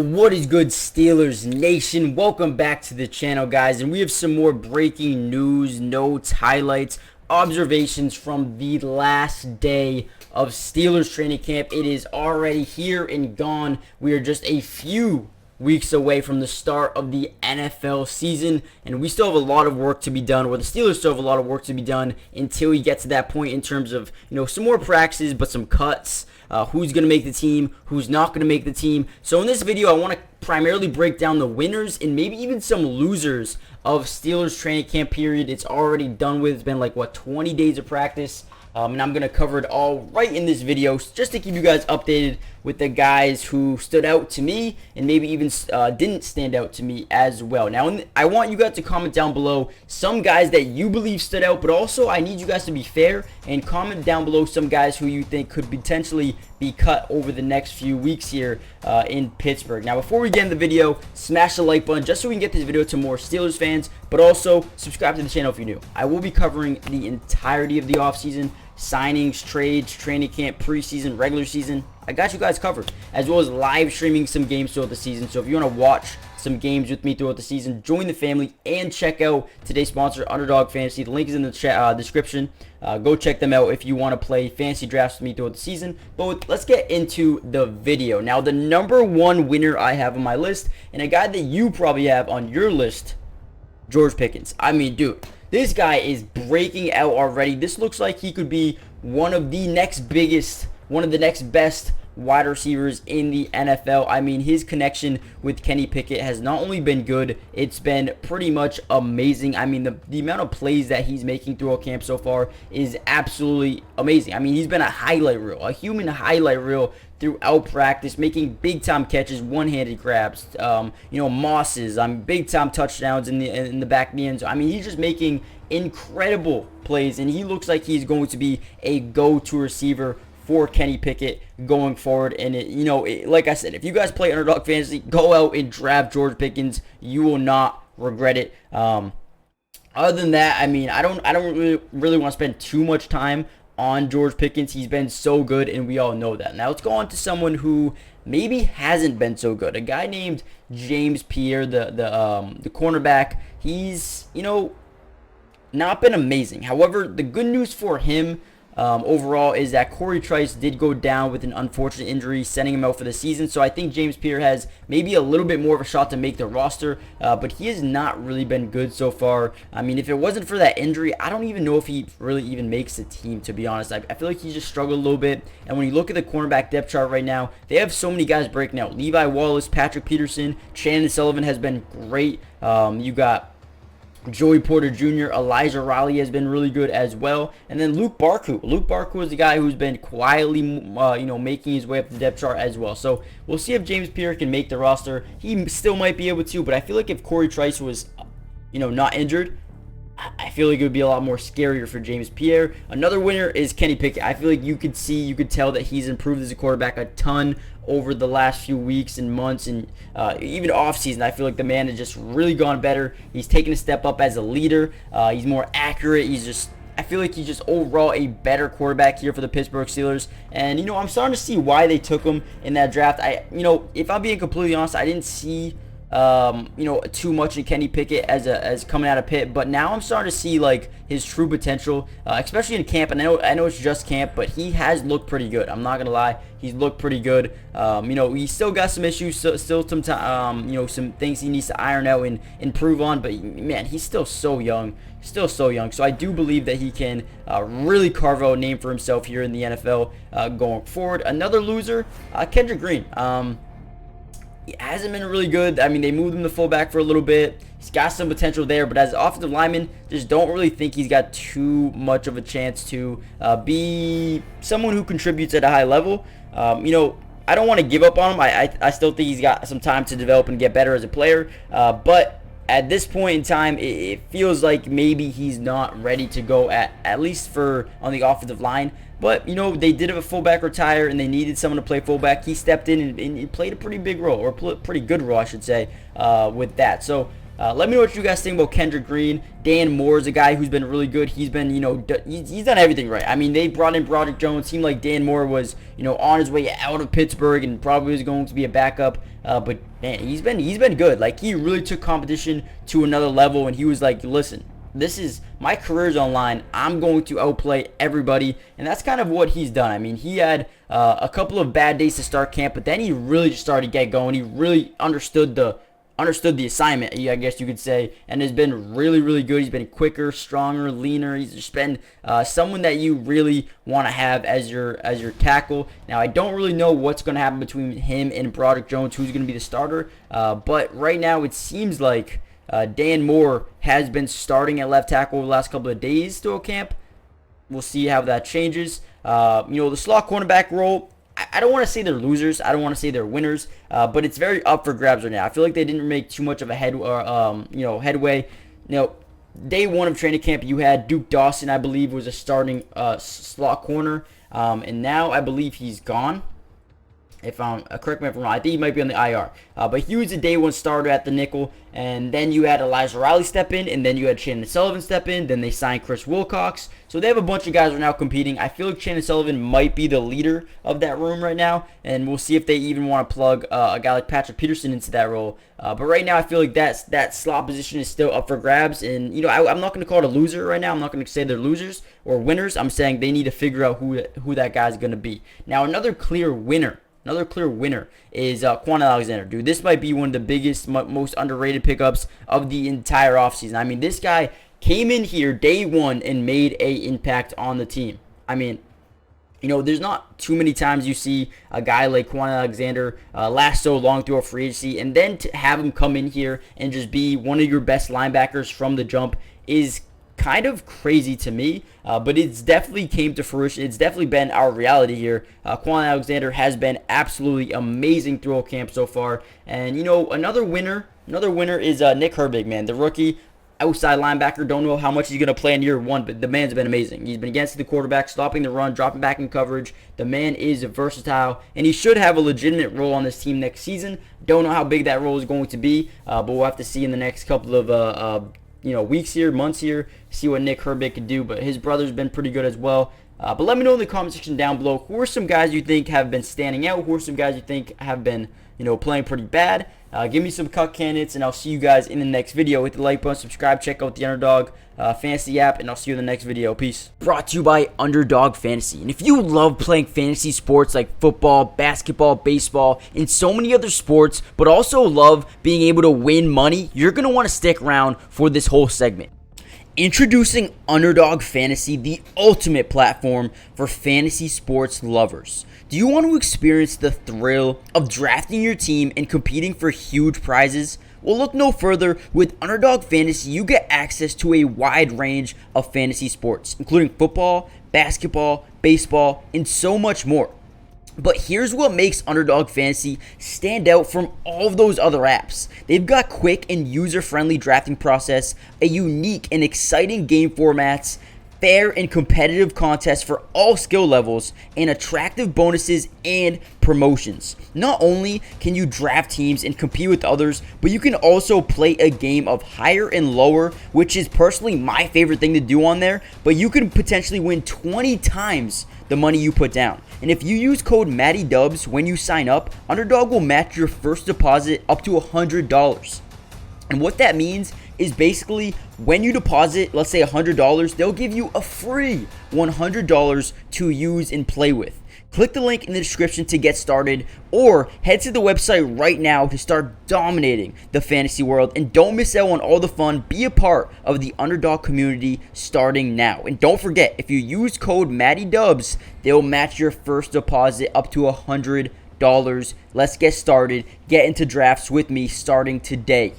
What is good, Steelers Nation? Welcome back to the channel, guys, and we have some more breaking news, notes, highlights, observations from the last day of Steelers training camp. It is already here and gone. We are just a few weeks away from the start of the NFL season, and we still have a lot of work to be done, or the Steelers still have a lot of work to be done until we get to that point in terms of, some more practices, but some cuts, who's going to make the team, who's not going to make the team. So in this video, I want to primarily break down the winners and maybe even some losers of Steelers training camp period. It's already done with. It's been 20 days of practice. And I'm going to cover it all right in this video just to keep you guys updated with the guys who stood out to me and maybe even didn't stand out to me as well. Now, I want you guys to comment down below some guys that you believe stood out, but also I need you guys to be fair and comment down below some guys who you think could potentially be cut over the next few weeks here in Pittsburgh. Now, before we get in the video, smash the like button just so we can get this video to more Steelers fans, but also subscribe to the channel if you're new. I will be covering the entirety of the offseason, signings, trades, training camp, preseason, regular season. I got you guys covered, as well as live streaming some games throughout the season. So if you want to watch some games with me throughout the season, join the family and check out today's sponsor, Underdog Fantasy. The link is in the description. Go check them out if you want to play fantasy drafts with me throughout the season. But let's get into the video. Now, the number one winner I have on my list, and a guy that you probably have on your list, George Pickens. I mean, dude, this guy is breaking out already. This looks like he could be one of the next best wide receivers in the NFL. I mean, his connection with Kenny Pickett has not only been good, it's been pretty much amazing. I mean, the amount of plays that he's making throughout camp so far is absolutely amazing. I mean, he's been a highlight reel, a human highlight reel throughout practice, making big-time catches, one-handed grabs, mosses, big-time touchdowns in the back of the end zone. I mean, he's just making incredible plays, and he looks like he's going to be a go-to receiver for Kenny Pickett going forward. And like I said, if you guys play Underdog Fantasy, go out and draft George Pickens. You will not regret it. Other than that, I mean, I don't really want to spend too much time on George Pickens. He's been so good, and we all know that. Now let's go on to someone who maybe hasn't been so good. A guy named James Pierre, the cornerback. He's not been amazing. However, the good news for him overall is that Corey Trice did go down with an unfortunate injury, sending him out for the season. So I think James Pierre has maybe a little bit more of a shot to make the roster, but he has not really been good so far. I mean, if it wasn't for that injury, I don't even know if he really even makes the team, to be honest. I feel like he just struggled a little bit. And when you look at the cornerback depth chart right now, they have so many guys breaking out. Levi Wallace, Patrick Peterson, Shannon Sullivan has been great. You got Joey Porter Jr., Elijah Riley has been really good as well. And then Luke Barku. Luke Barku is the guy who's been quietly, making his way up the depth chart as well. So we'll see if James Pierre can make the roster. He still might be able to, but I feel like if Corey Trice was, not injured, I feel like it would be a lot more scarier for James Pierre. Another winner is Kenny Pickett. I feel like you could tell that he's improved as a quarterback a ton over the last few weeks and months, and even off season. I feel like the man has just really gone better. He's taken a step up as a leader. He's more accurate. I feel like he's just overall a better quarterback here for the Pittsburgh Steelers. And I'm starting to see why they took him in that draft. If I'm being completely honest, I didn't see too much in Kenny Pickett as coming out of Pitt, but now I'm starting to see his true potential, especially in camp. And I know it's just camp, but he has looked pretty good. I'm not gonna lie, he's looked pretty good. He's still got some issues, still some some things he needs to iron out and improve on. But man, he's still so young. So I do believe that he can really carve out a name for himself here in the NFL going forward. Another loser, Kendrick Green. He hasn't been really good. I mean, they moved him to fullback for a little bit. He's got some potential there, but as an offensive lineman, just don't really think he's got too much of a chance to be someone who contributes at a high level. I don't want to give up on him. I still think he's got some time to develop and get better as a player. But at this point in time, it feels like maybe he's not ready to go at least on the offensive line. But, they did have a fullback retire, and they needed someone to play fullback. He stepped in and played a pretty big role, or pretty good role, I should say, with that. So Let me know what you guys think about Kendrick Green. Dan Moore is a guy who's been really good. He's been, he's done everything right. I mean, they brought in Broderick Jones. Seemed like Dan Moore was, on his way out of Pittsburgh and probably was going to be a backup. But man, he's been good. Like, he really took competition to another level, and he was like, listen, this is my career's online. I'm going to outplay everybody, and that's kind of what he's done. I mean, he had a couple of bad days to start camp, but then he really just started to get going. He really understood the assignment, I guess you could say, and has been really, really good. He's been quicker, stronger, leaner. He's just been someone that you really want to have as your tackle. Now, I don't really know what's going to happen between him and Broderick Jones, who's going to be the starter, but right now it seems like Dan Moore has been starting at left tackle over the last couple of days to camp. We'll see how that changes. The slot cornerback role, I don't want to say they're losers. I don't want to say they're winners, but it's very up for grabs right now. I feel like they didn't make too much of a headway. Day one of training camp, you had Duke Dawson, I believe, was a starting slot corner, and now I believe he's gone. If I'm correct me if I'm wrong, I think he might be on the IR. But he was a day one starter at the nickel, and then you had Elijah Riley step in, and then you had Shannon Sullivan step in. Then they signed Chris Wilcox, so they have a bunch of guys right now competing. I feel like Shannon Sullivan might be the leader of that room right now, and we'll see if they even want to plug a guy like Patrick Peterson into that role. But right now, I feel like that slot position is still up for grabs, and I'm not going to call it a loser right now. I'm not going to say they're losers or winners. I'm saying they need to figure out who that guy's going to be. Now, another clear winner is Quan Alexander. Dude, this might be one of the biggest, most underrated pickups of the entire offseason. I mean, this guy came in here day one and made an impact on the team. I mean, there's not too many times you see a guy like Quan Alexander last so long through a free agency, and then to have him come in here and just be one of your best linebackers from the jump is kind of crazy to me, but it's definitely came to fruition. It's definitely been our reality here. Quan Alexander has been absolutely amazing throughout camp so far. And another winner is Nick Herbig, man, the rookie outside linebacker. Don't know how much he's going to play in year one, but the man's been amazing. He's been against the quarterback, stopping the run, dropping back in coverage. The man is versatile, and he should have a legitimate role on this team next season. Don't know how big that role is going to be, but we'll have to see in the next couple of weeks here, months here, see what Nick Herbig can do. But his brother's been pretty good as well. But let me know in the comment section down below, who are some guys you think have been standing out? Who are some guys you think have been, playing pretty bad? Give me some cut candidates, and I'll see you guys in the next video. Hit the like button, subscribe, check out the Underdog Fantasy app, and I'll see you in the next video. Peace. Brought to you by Underdog Fantasy. And if you love playing fantasy sports like football, basketball, baseball, and so many other sports, but also love being able to win money, you're going to want to stick around for this whole segment. Introducing Underdog Fantasy, the ultimate platform for fantasy sports lovers. Do you want to experience the thrill of drafting your team and competing for huge prizes? Well, look no further. With Underdog Fantasy, you get access to a wide range of fantasy sports, including football, basketball, baseball, and so much more. But here's what makes Underdog Fantasy stand out from all of those other apps. They've got quick and user-friendly drafting process, a unique and exciting game formats, fair and competitive contests for all skill levels, and attractive bonuses and promotions. Not only can you draft teams and compete with others, but you can also play a game of higher and lower, which is personally my favorite thing to do on there, but you can potentially win 20 times the money you put down. And if you use code MattyDubs when you sign up, Underdog will match your first deposit up to $100. And what that means is basically when you deposit, let's say $100, they'll give you a free $100 to use and play with. Click the link in the description to get started, or head to the website right now to start dominating the fantasy world. And don't miss out on all the fun. Be a part of the Underdog community starting now. And don't forget, if you use code MattyDubs, they'll match your first deposit up to $100. Let's get started. Get into drafts with me starting today.